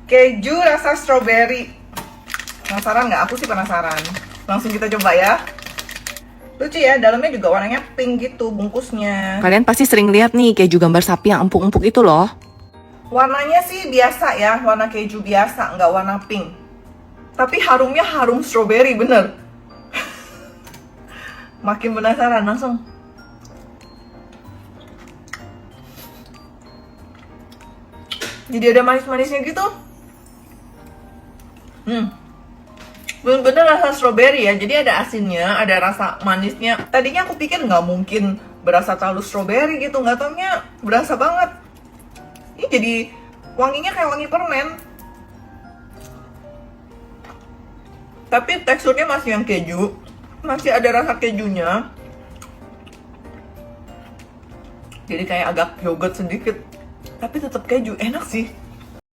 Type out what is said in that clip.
keju rasa strawberry. Penasaran nggak? Aku sih penasaran. Langsung kita coba ya. Lucu ya, dalamnya juga warnanya pink gitu bungkusnya. Kalian pasti sering lihat nih keju gambar sapi yang empuk-empuk itu loh. Warnanya sih biasa ya, warna keju biasa, nggak warna pink. Tapi harumnya harum strawberry, bener. Makin penasaran, langsung. Jadi ada manis-manisnya gitu. Bener-bener rasa strawberry ya, jadi ada asinnya, ada rasa manisnya. Tadinya aku pikir nggak mungkin berasa terlalu strawberry gitu, nggak taunya berasa banget. Ini jadi wanginya kayak wangi permen. Tapi teksturnya masih yang keju, masih ada rasa kejunya. Jadi kayak agak yogurt sedikit, tapi tetap keju, enak sih.